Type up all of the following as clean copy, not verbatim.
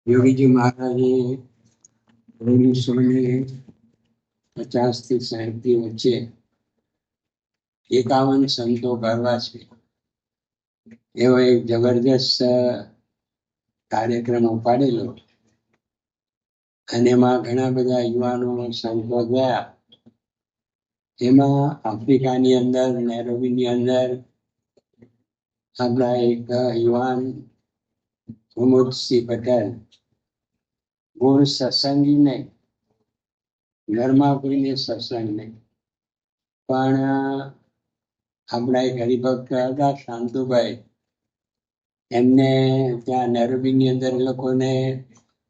યોગીજી મહારાજે 1950 થી 60 વચ્ચે 51 સંતો કરવા છે એવો એક જબરજસ્ત કાર્યક્રમ ઉપાડેલો અને એમાં ઘણા બધા યુવાનો સંતો ગયા. એમાં આફ્રિકાની અંદર નૈરોબીની અંદર આપણા એક યુવાન પ્રમોદસિંહ પટેલ મૂળ સત્સંગી નહીં, ઘરમાં કોઈને સત્સંગ નહીં, પણ આપણા એક હરિભક્ત હતા શાંતુભાઈ, એમને ત્યાં નૈરોબીની અંદર એ લોકોને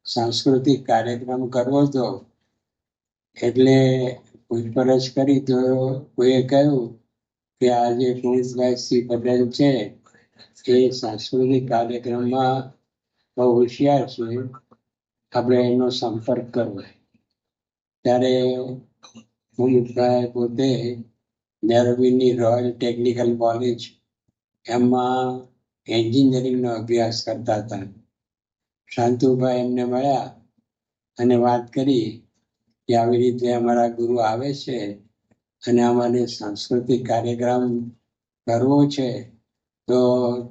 સાંસ્કૃતિક કાર્યક્રમ કરવો હતો. એટલે પૂછપરછ કરી તો કોઈએ કહ્યું કે આજે પુનિતભાઈ સિંહ પટેલ છે એ સાંસ્કૃતિક કાર્યક્રમમાં બહુ હોશિયાર છે, આપણે એનો સંપર્ક કરવો. ત્યારે પુનિતભાઈ પોતે નૈરોબીની રોયલ ટેકનિકલ કોલેજ એમાં એન્જિનિયરિંગનો અભ્યાસ કરતા હતા. શાંતુભાઈ એમને મળ્યા અને વાત કરી કે આવી રીતે અમારા ગુરુ આવે છે અને અમારે સાંસ્કૃતિક કાર્યક્રમ કરવો છે, તો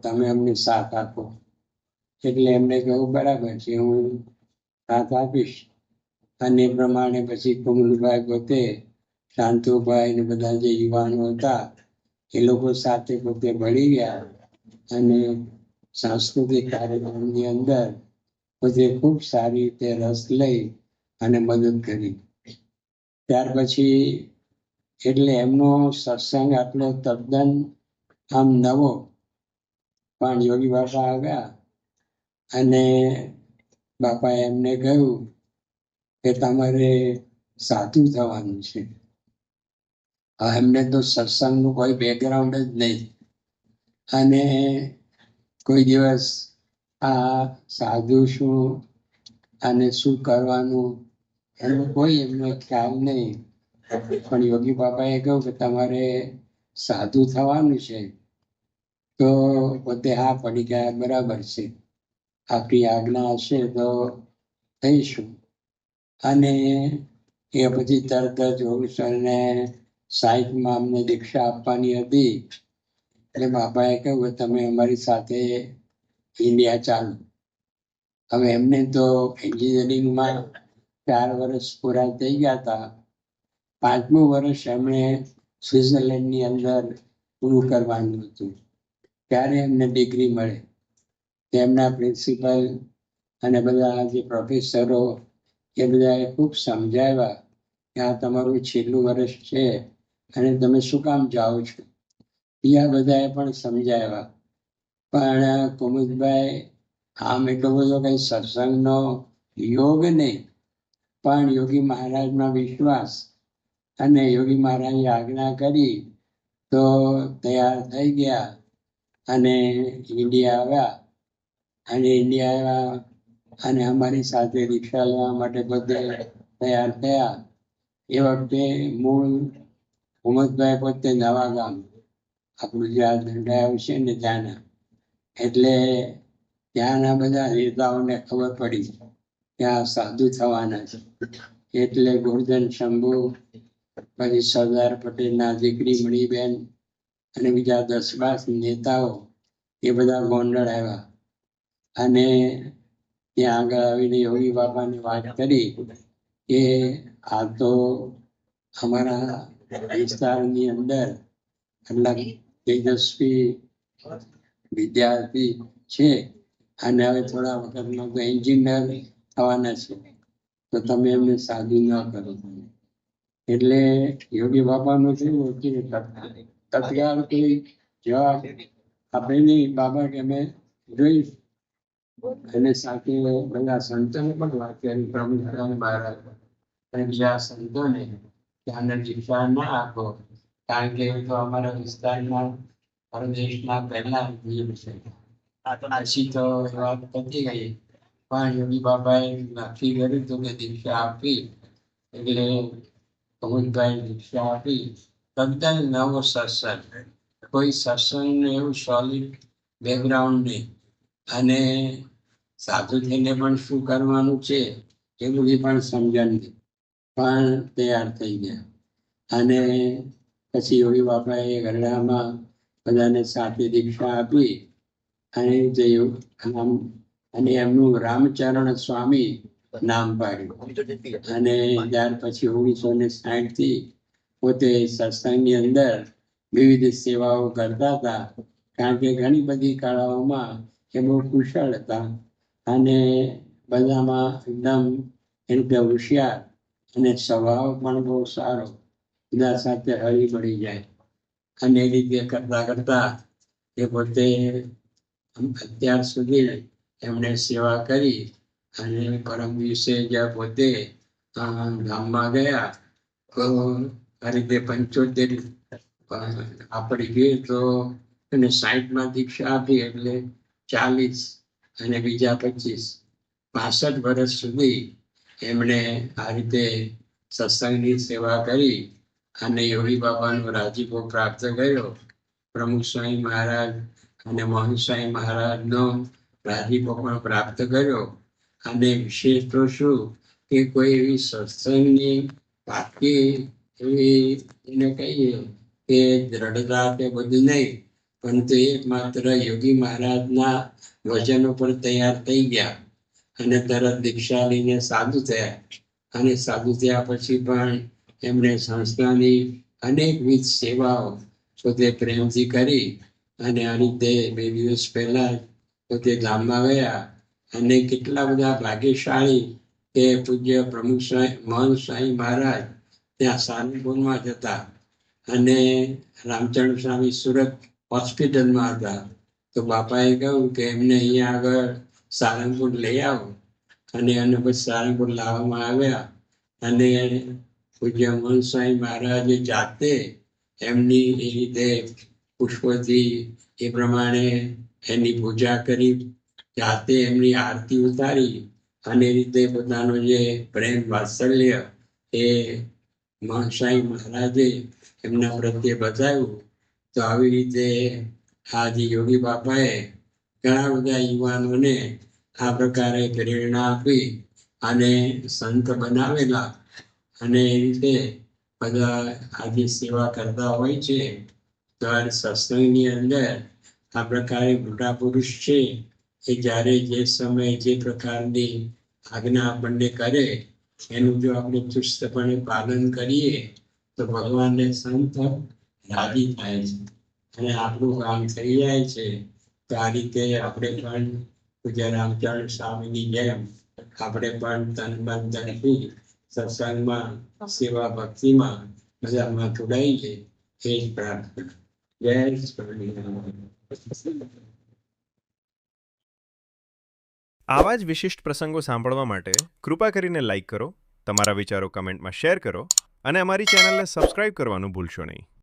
તમે અમને સાથ આપો. એટલે એમને કહ્યું બરાબર છે, હું સાથ આપીશ. અને એ પ્રમાણે પછી કમલભાઈ પોતે શાંતુભાઈ ને બધા જે યુવાનો હતા એ લોકો સાથે પોતે ભળી ગયા અને સાંસ્કૃતિક કાર્યક્રમની અંદર પોતે ખૂબ સારી રીતે રસ લઈ અને મદદ કરી. ત્યાર પછી એટલે એમનો સત્સંગ આટલો તદ્દન આમ નવો, પણ યોગી બાપા આવ્યા અને બાપાએ એમને કહ્યું કે તમારે સાધુ થવાનું છે. એમને તો સત્સંગનું કોઈ બેકગ્રાઉન્ડ જ નહીં અને કોઈ દિવસ આ સાધુ શું અને શું કરવાનું એનો કોઈ એમનો ખ્યાલ નહીં. પણ યોગી બાપાએ કહ્યું કે તમારે સાધુ થવાનું છે, તો પોતે હા પડી ગયા, બરાબર છે, આપણી આજ્ઞા હશે તો થઈશું. અને એ પછી તરત જ 1960 અમને દીક્ષા આપવાની હતી. એટલે બાપાએ કહ્યું કે તમે અમારી સાથે ઇન્ડિયા ચાલો. હવે એમને તો એન્જિનિયરિંગમાં 4 વર્ષ પૂરા થઈ ગયા હતા. 5મું વર્ષ એમણે સ્વિટ્ઝરલેન્ડની અંદર પૂરું કરવાનું હતું. ત્યારે એમને ડિગ્રી મળે. તેમના પ્રિન્સિપલ અને બધા જે પ્રોફેસરો એ બધાએ ખૂબ સમજાવ્યા કે આ તમારું છેલ્લું વર્ષ છે અને તમે શું કામ જાઓ છો. બીજા બધાએ પણ સમજાવ્યા. પણ કુમુદભાઈ આમ એટલો બધો કઈ સત્સંગનો યોગ નહીં, પણ યોગી મહારાજમાં વિશ્વાસ અને યોગી મહારાજે આજ્ઞા કરી તો તૈયાર થઈ ગયા અને ઇન્ડિયા આવ્યા. અને ઇન્ડિયા આવ્યા અને અમારી સાથે દીક્ષા લેવા માટે બધે તૈયાર થયા. એ વખતે મૂળ ઉમદભાઈ પોતે નવા ગામ, આપણું જે આ દંડાયું છે ને ત્યાંના, એટલે ત્યાંના બધા નેતાઓને ખબર પડી કે આ સાધુ થવાના છે. એટલે ગોરધન શંભુ, પછી સરદાર પટેલના દીકરી મણીબેન અને બીજા 10-12 નેતાઓ એ બધા ગોંડલ આવ્યા અને ત્યાં આગળ આવીને યોગી બાપાને વાત કરી કે આ તો અમારા વિસ્તારની અંદર આટલા તેજસ્વી વિદ્યાર્થી છે અને હવે થોડા વખતમાં તો એન્જિનિયર થવાના છે, તો તમે એમને સાધુ ન કરો. એટલે યોગી બાપાનું કેવું કે તત્કાળ કોઈ જવાબ આપે નહીં. બાબા કે અમે જોઈશ. અને સાથે બધા સંતોને પણ વાત કરી, પ્રમુખ મહારાજ અને બીજા સંતોને કે આને દીક્ષા ના આપો, કારણ કે તો અમારા વિસ્તારમાં ભારત દેશના પહેલા નિયમ છે. પછી તો વાત પતી ગઈ, પણ યોગી બાબાએ નક્કી કર્યું હતું કે દીક્ષા આપી. એટલે પ્રમુખભાઈ દીક્ષા આપી. તદ્દન નવો સત્સંગ, કોઈ સત્સંગનું એવું સોલિડ બેકગ્રાઉન્ડ નહીં. અને સાધુ થઈને પણ શું કરવાનું છે એ બધી પણ સમજણ પણ તૈયાર થઈ ગયા. અને પછી યોગી બાપાએ ગરડામાં બધાને સાથે દીક્ષા આપી અને અને એમનું રામચરણ સ્વામી નામ પાડ્યું. અને ત્યાર પછી 1960 થી પોતે સત્સંગની અંદર વિવિધ સેવાઓ કરતા હતા, કારણ કે ઘણી બધી કળાઓમાં એ બહુ કુશળ હતા અને બધામાં એકદમ રીતે હોશિયાર અને સ્વભાવ પણ બહુ સારો, બધા સાથે હળી મળી જાય. અને એ રીતે કરતા કરતા એ પોતે અત્યાર સુધી એમણે સેવા કરી. અને પરમ દિવસે જ્યાં પોતે ગામમાં ગયા તો આ રીતે 75 આપણી ગઈ તો એને 60 દીક્ષા આપી, એટલે 40 અને બીજા 25 વર્ષ સુધી એમણે આ રીતે સત્સંગની સેવા કરી અને યોગી બાબાનો રાજીપો પ્રાપ્ત કર્યો. પ્રમુખ સ્વામી મહારાજ અને મોહન સ્વામી મહારાજનો રાજીપો પણ પ્રાપ્ત કર્યો. અને વિશેષ તો શું કે કોઈ એવી સત્સંગની પાકી એવી એને કહીએ કે દ્રઢતા કે બધું નહીં, પરંતુ એકમાત્ર યોગી મહારાજના વચનો પર તૈયાર થઈ ગયા અને તરત દીક્ષા લઈને સાધુ થયા. અને સાધુ થયા પછી પણ એમણે સંસ્થાની અનેકવિધ સેવાઓ પોતે પ્રેમથી કરી. અને આ રીતે 2 દિવસ પહેલા પોતે ગામમાં ગયા અને કેટલા બધા ભાગ્યશાળી કે પૂજ્ય પ્રમુખ સ્વામી મોહન સ્વામી મહારાજ ત્યાં સારંગપુરમાં જતા અને રામચંદ્ર સ્વામી સુરત હોસ્પિટલમાં હતા. તો બાપાએ કહ્યું કે એમને અહીંયા આગળ સારંગપુર લઈ આવો. અને પછી સારંગપુર લાવવામાં આવ્યા અને પૂજ્ય મોહન સ્વામી મહારાજે જાતે એમની એ રીતે પુષ્પોથી એ પ્રમાણે એની પૂજા કરી, જાતે એમની આરતી ઉતારી અને એ રીતે પોતાનો જે પ્રેમ વાત્સલ્ય એ મોહન સ્વામી મહારાજે એમના પ્રત્યે બતાવ્યું. તો આવી રીતે આજે યોગી બાપાએ ઘણા બધા યુવાનોને આ પ્રકારે પ્રેરણા આપી અને સંત બનાવેલા. અને એ રીતે બધા આજે સેવા કરતા હોય છે. તો આ સત્સંગની અંદર આ પ્રકારે મોટા પુરુષ છે એ જ્યારે જે સમયે જે પ્રકારની આજ્ઞા આપણને કરે એનું જો આપણે ચુસ્તપણે પાલન કરીએ તો ભગવાનને સંત રાજી થાય છે અને આપણું કામ થઈ જાય છે. તો આ રીતે આપણે પણ પૂજ્ય રામચરણ સ્વામીની જેમ આપણે પણ તન મન ધનથી સત્સંગમાં સેવા ભક્તિમાં બધામાં જોડાઈએ એ જ પ્રાર્થના. જય સ્વામિનારાયણ. આવા જ વિશિષ્ટ પ્રસંગો સાંભળવા માટે કૃપા કરીને લાઈક કરો, તમારા વિચારો કમેન્ટમાં શેર કરો અને અમારી ચેનલને સબસ્ક્રાઇબ કરવાનું ભૂલશો નહીં.